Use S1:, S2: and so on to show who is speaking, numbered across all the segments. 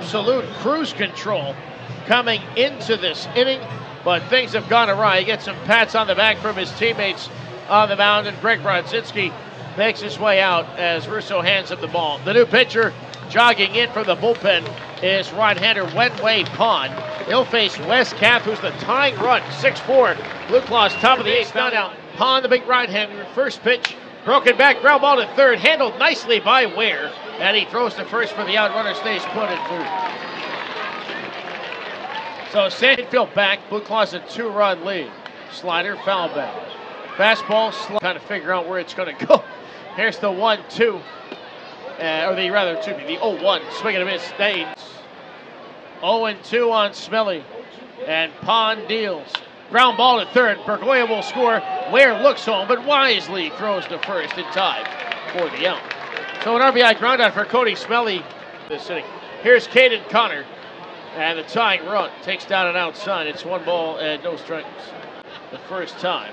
S1: absolute cruise control coming into this inning, but things have gone awry. He gets some pats on the back from his teammates on the mound, and Greg Brodzinski makes his way out as Russo hands him the ball. The new pitcher jogging in from the bullpen is right-hander Wenwei Pon. He'll face Wes Kath, who's the tying run, 6'4". Blue Claws top of the eighth. Now Pon, the big right-hander, first pitch, broken back, ground ball to third, handled nicely by Ware, and he throws to first for the out. Runner stays put at third. So Sandfield back, Blue Claws a 2-run lead. Slider, foul back. Fastball, trying to figure out where it's going to go. Here's the 1-2. Or the 0-1. Swing and a miss. Stays. 0-2 on Smelly. And Pon deals. Ground ball to third. Bergoya will score. Ware looks home, but wisely throws to first in time for the out. So an RBI ground out for Cody Smelly this inning. Here's Caden Connor. And the tying run takes down an outside. It's 1 ball and no strikes. The first time.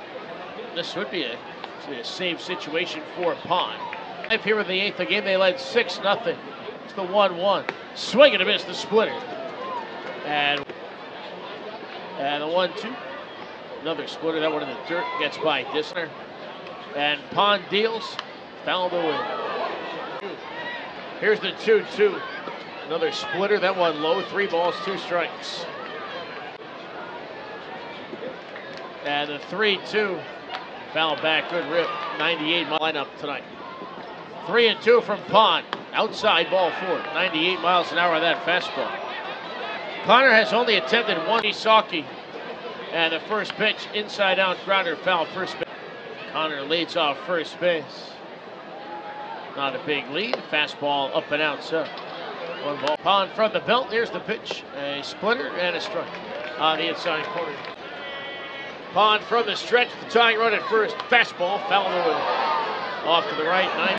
S1: This would be a save situation for Pon. Here in the eighth, the game they led 6-0. It's the 1-1. Swing and a miss, the splitter. And the 1-2. Another splitter. That one in the dirt gets by Dissner. And Pon deals. Fouled away. Here's the 2-2. Another splitter. That one low. 3 balls, 2 strikes. And the 3-2. Foul back, good rip. 98 lineup tonight. 3-2 from Pon. Outside ball 4. 98 miles an hour on that fastball. Connor has only attempted 1 Isaki. And the first pitch, inside out grounder, foul first base. Connor leads off first base. Not a big lead. Fastball up and outside. 1 ball. Pon from the belt. Here's the pitch. A splitter and a strike on the inside corner. Pon from the stretch, the tying run at first. Fastball, foul away. Off to the right, 9.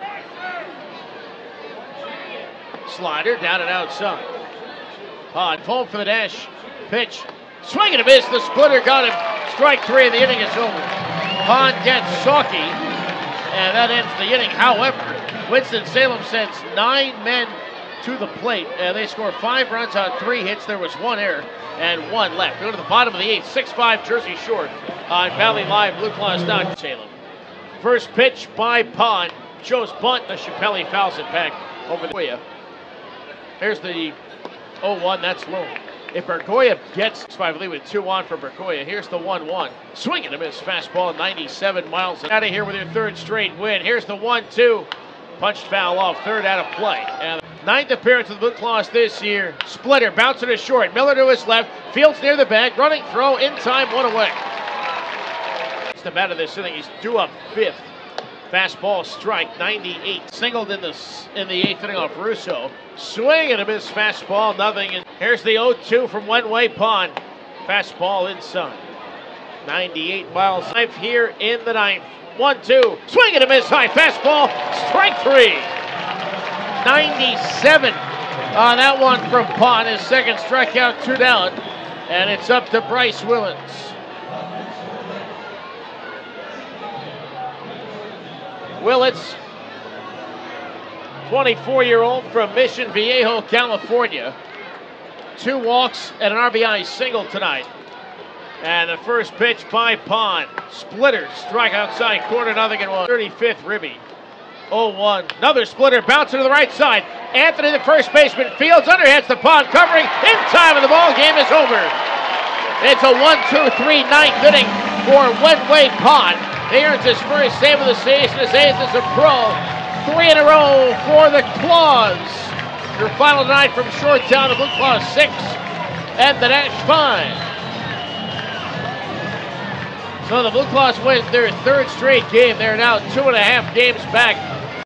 S1: Slider down and outside. Pon home for the dash. Pitch. Swing and a miss. The splitter got him. Strike 3 of the inning is over. Pon gets Sawkey, and that ends the inning. However, Winston-Salem sends 9 men to the plate. They score 5 runs on 3 hits. There was 1 error and 1 left. Go to the bottom of the 8th. 6-5 Jersey Shore on Valley Live. Blue Claws down Salem. First pitch by Pon. Joe's bunt. The Chappelle fouls it back over the Bergoya. There's the 0-1. That's low. If Bergoya gets 5 lead with 2 on for Bergoya, here's the 1-1. Swing and a miss. Fastball 97 miles out of here with your 3rd straight win. Here's the 1-2. Punched foul off, 3rd out of play. And 9th appearance of the Blue Claws this year. Splitter bouncing to short. Miller to his left. Fields near the bag. Running throw in time. 1 away. It's the bat of this inning. He's due up 5th. Fastball strike 98. Singled in the 8th inning off Russo. Swing and a miss. Fastball nothing. And here's the 0-2 from Wenwei Pon. Fastball inside. 98 miles live here in the 9th. 1-2. Swing and a miss. High fastball. Strike 3. 97 on that one from Pon. His 2nd strikeout, 2 down. And it's up to Bryce Willens. Willets, 24-year-old from Mission Viejo, California. 2 walks and an RBI single tonight. And the first pitch by Pon. Splitter, strike outside corner, nothing in 1. 35th Ribby. 0-1. Another splitter bouncing to the right side. Anthony, the first baseman, fields underhands the Pon, covering in time, and the ball game is over. It's a 1-2-3 9th inning for Wenwei Pon. He earns his first save of the season as Hayes is a pro. 3 in a row for the Claws. Your final tonight from Shoretown, the Blue Claws 6 and the Dash 5. So the Blue Claws win their 3rd straight game. They're now 2.5 games back